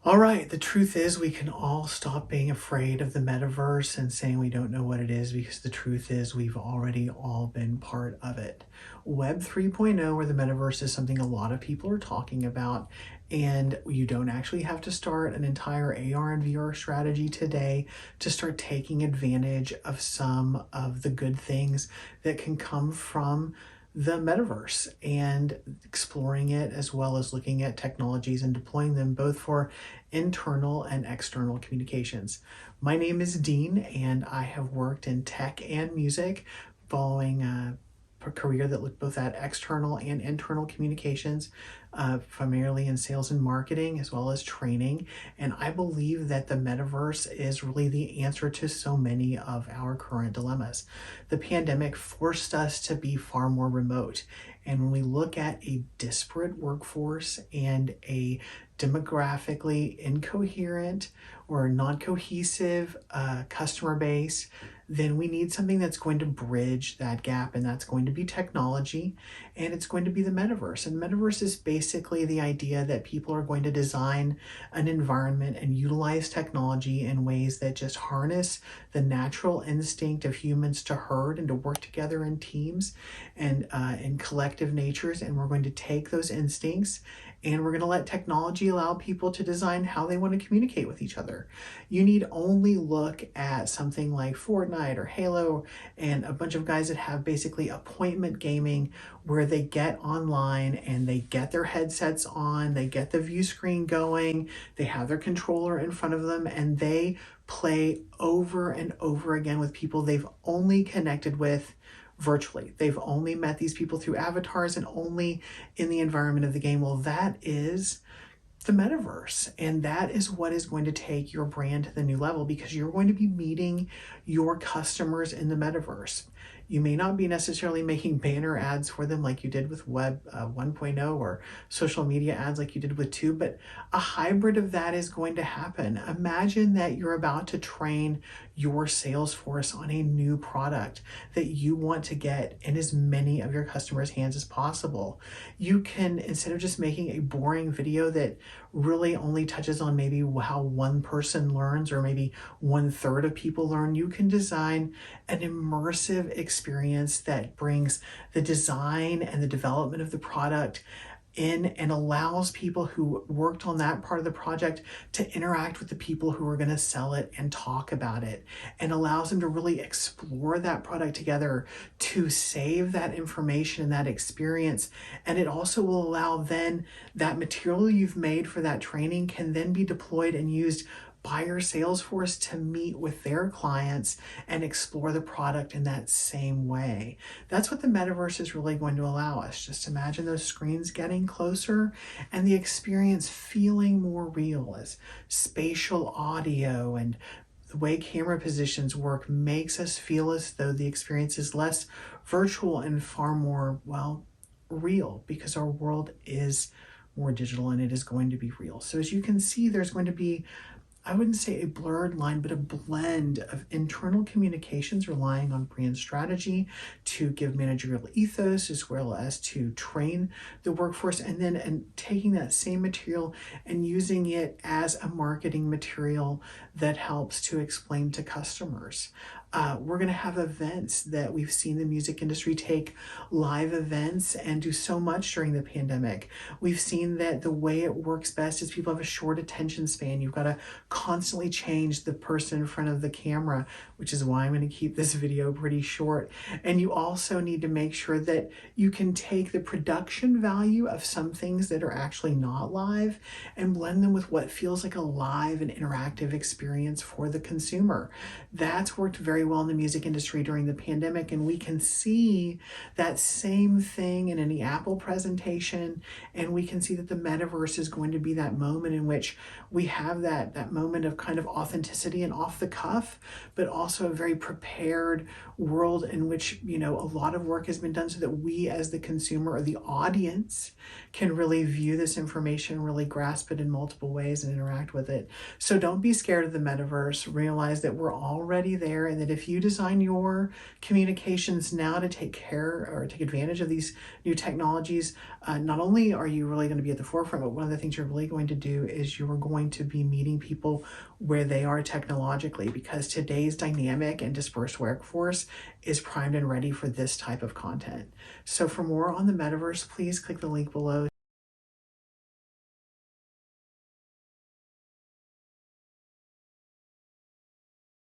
All right, the truth is we can all stop being afraid of the metaverse and saying we don't know what it is because the truth is we've already all been part of it. Web 3.0 or the metaverse is something a lot of people are talking about, and you don't actually have to start an entire AR and VR strategy today to start taking advantage of some of the good things that can come from the metaverse and exploring it, as well as looking at technologies and deploying them both for internal and external communications. My name is Dean, and I have worked in tech and music, following a career that looked both at external and internal communications, primarily in sales and marketing, as well as training. And I believe that the metaverse is really the answer to so many of our current dilemmas. The pandemic forced us to be far more remote. And when we look at a disparate workforce and a demographically incoherent or non-cohesive customer base, then we need something that's going to bridge that gap, and that's going to be technology, and it's going to be the metaverse. And metaverse is basically the idea that people are going to design an environment and utilize technology in ways that just harness the natural instinct of humans to herd and to work together in teams and in collective natures. And we're going to take those instincts and we're going to let technology allow people to design how they want to communicate with each other. You need only look at something like Fortnite or Halo and a bunch of guys that have basically appointment gaming, where they get online and they get their headsets on, they get the view screen going, they have their controller in front of them, and they play over and over again with people they've only connected with virtually. They've only met these people through avatars and only in the environment of the game. Well, that is the metaverse. And that is what is going to take your brand to the new level, because you're going to be meeting your customers in the metaverse. You may not be necessarily making banner ads for them like you did with Web 1.0 or social media ads like you did with 2, but a hybrid of that is going to happen. Imagine that you're about to train your sales force on a new product that you want to get in as many of your customers' hands as possible. You can, instead of just making a boring video that really only touches on maybe how one person learns or maybe 1/3 of people learn, you can design an immersive experience that brings the design and the development of the product in and allows people who worked on that part of the project to interact with the people who are going to sell it and talk about it, and allows them to really explore that product together to save that information and that experience. And it also will allow then that material you've made for that training can then be deployed and used by your sales force to meet with their clients and explore the product in that same way. That's what the metaverse is really going to allow us. Just imagine those screens getting closer and the experience feeling more real, as spatial audio and the way camera positions work makes us feel as though the experience is less virtual and far more, well, real, because our world is more digital and it is going to be real. So as you can see, there's going to be, I wouldn't say a blurred line, but a blend of internal communications relying on brand strategy to give managerial ethos, as well as to train the workforce, and then taking that same material and using it as a marketing material that helps to explain to customers. We're going to have events that we've seen the music industry take live events and do so much during the pandemic. We've seen that the way it works best is people have a short attention span. You've got to constantly change the person in front of the camera, which is why I'm going to keep this video pretty short. And you also need to make sure that you can take the production value of some things that are actually not live and blend them with what feels like a live and interactive experience for the consumer. That's worked very well in the music industry during the pandemic, and we can see that same thing in any Apple presentation, and we can see that the metaverse is going to be that moment in which we have that moment of kind of authenticity and off the cuff, but also a very prepared world in which, you know, a lot of work has been done so that we as the consumer or the audience can really view this information, really grasp it in multiple ways and interact with it. So don't be scared of the metaverse. Realize that we're already there and that if you design your communications now to take care or take advantage of these new technologies, not only are you really going to be at the forefront, but one of the things you're really going to do is you are going to be meeting people where they are technologically, because today's dynamic and dispersed workforce is primed and ready for this type of content. So for more on the metaverse, please click the link below.